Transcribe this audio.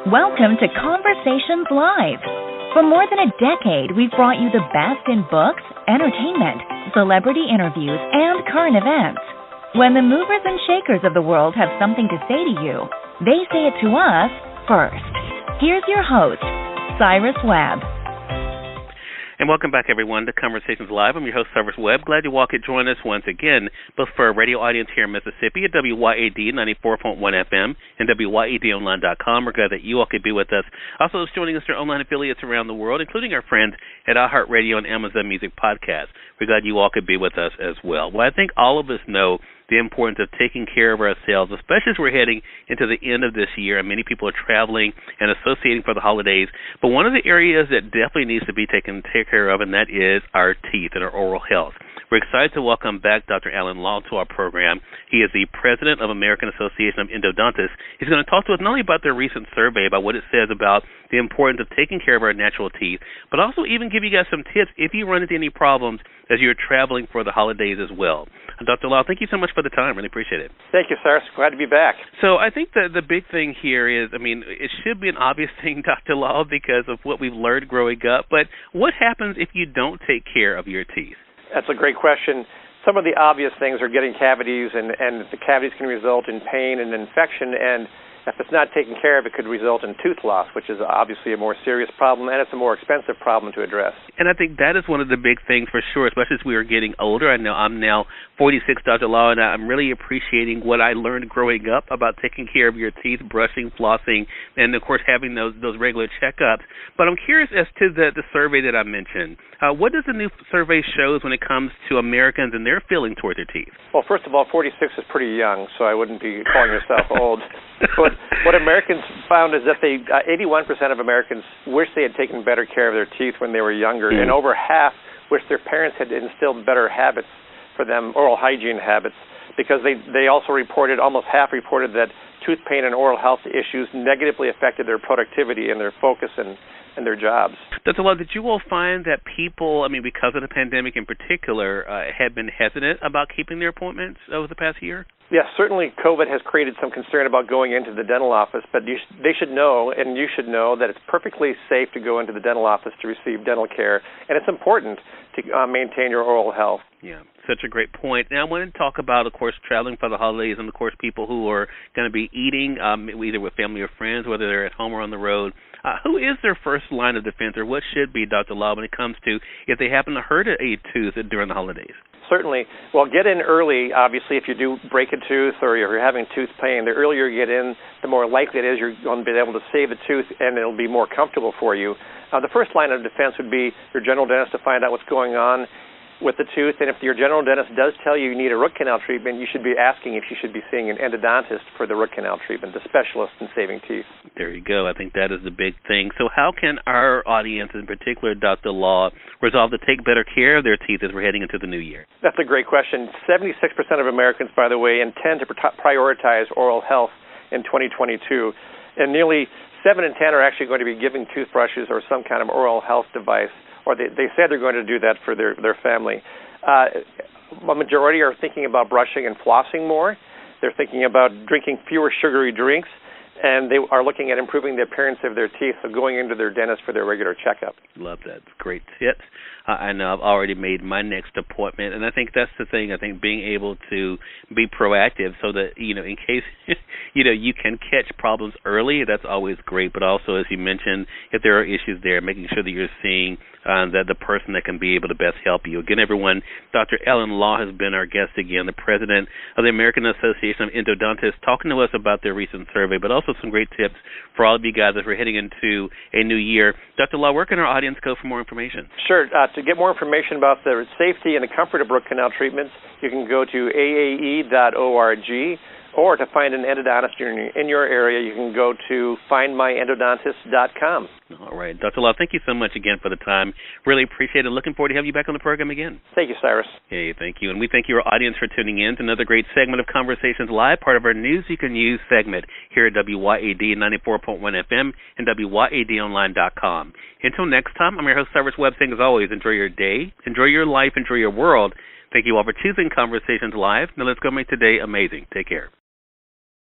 Welcome to Conversations Live. For more than a decade, we've brought you the best in books, entertainment, celebrity interviews, and current events. When the movers and shakers of the world have something to say to you, they say it to us first. Here's your host, Cyrus Webb. And welcome back, everyone, to Conversations Live. I'm your host, Cyrus Webb. Glad you all could join us once again, both for our radio audience here in Mississippi at WYAD 94.1 FM and WYADonline.com. We're glad that you all could be with us. Also, joining us are online affiliates around the world, including our friends at iHeartRadio and Amazon Music Podcast. We're glad you all could be with us as well. Well, I think all of us know the importance of taking care of ourselves, especially as we're heading into the end of this year, and many people are traveling and associating for the holidays. But one of the areas that definitely needs to be taken care of, and that is our teeth and our oral health. We're excited to welcome back Dr. Alan Law to our program. He is the president of American Association of Endodontists. He's going to talk to us not only about their recent survey, about what it says about the importance of taking care of our natural teeth, but also even give you guys some tips if you run into any problems as you're traveling for the holidays as well. Dr. Law, thank you so much for the time. Really appreciate it. Thank you, Cyrus. Glad to be back. So I think the big thing here is, it should be an obvious thing, Dr. Law, because of what we've learned growing up, but what happens if you don't take care of your teeth? That's a great question. Some of the obvious things are getting cavities, and the cavities can result in pain and infection, and if it's not taken care of, it could result in tooth loss, which is obviously a more serious problem, and it's a more expensive problem to address. And I think that is one of the big things for sure, especially as we are getting older. I know I'm now 46, Dr. Law, and I'm really appreciating what I learned growing up about taking care of your teeth, brushing, flossing, and, of course, having those regular checkups. But I'm curious as to the survey that I mentioned. What does the new survey show when it comes to Americans and their feeling toward their teeth? Well, first of all, 46 is pretty young, so I wouldn't be calling yourself old. But what Americans found is that 81% of Americans wish they had taken better care of their teeth when they were younger, and over half wish their parents had instilled better habits for them, oral hygiene habits, because they also reported, almost half reported that tooth pain and oral health issues negatively affected their productivity and their focus and their jobs. Dr. Law, did you all find that people, because of the pandemic in particular, had been hesitant about keeping their appointments over the past year? Yes, certainly COVID has created some concern about going into the dental office, but they should know, and you should know, that it's perfectly safe to go into the dental office to receive dental care, and it's important to maintain your oral health. Yeah, such a great point. Now, I want to talk about, of course, traveling for the holidays and, of course, people who are going to be eating either with family or friends, whether they're at home or on the road. Who is their first line of defense, or what should be, Dr. Law, when it comes to if they happen to hurt a tooth during the holidays? Certainly. Well, get in early, obviously, if you do break a tooth or you're having tooth pain. The earlier you get in, the more likely it is you're going to be able to save the tooth and it'll be more comfortable for you. The first line of defense would be your general dentist to find out what's going on with the tooth, and if your general dentist does tell you need a root canal treatment, you should be asking if you should be seeing an endodontist for the root canal treatment, the specialist in saving teeth. There you go. I think that is the big thing. So how can our audience, in particular Dr. Law, resolve to take better care of their teeth as we're heading into the new year? That's a great question. 76% of Americans, by the way, intend to prioritize oral health in 2022, and nearly 7 in 10 are actually going to be giving toothbrushes or some kind of oral health device, or they said they're going to do that for their family. A majority are thinking about brushing and flossing more. They're thinking about drinking fewer sugary drinks, and they are looking at improving the appearance of their teeth, so going into their dentist for their regular checkup. Love that. Great tips. I know I've already made my next appointment, and I think that's the thing. I think being able to be proactive so that, in case, you can catch problems early, that's always great. But also, as you mentioned, if there are issues there, making sure that you're seeing the person that can be able to best help you. Again, everyone, Dr. Alan Law has been our guest again, the president of the American Association of Endodontists, talking to us about their recent survey, but also some great tips for all of you guys as we're heading into a new year. Dr. Law, where can our audience go for more information? Sure. To get more information about the safety and the comfort of root canal treatments, you can go to aae.org, or to find an endodontist in your area, you can go to findmyendodontist.com. All right. Dr. Law, thank you so much again for the time. Really appreciate it. Looking forward to having you back on the program again. Thank you, Cyrus. Hey, thank you. And we thank your audience for tuning in to another great segment of Conversations Live, part of our News You Can Use segment here at WYAD 94.1 FM and WYADonline.com. Until next time, I'm your host, Cyrus Webb, saying as always, enjoy your day, enjoy your life, enjoy your world. Thank you all for choosing Conversations Live. Now let's go make today amazing. Take care.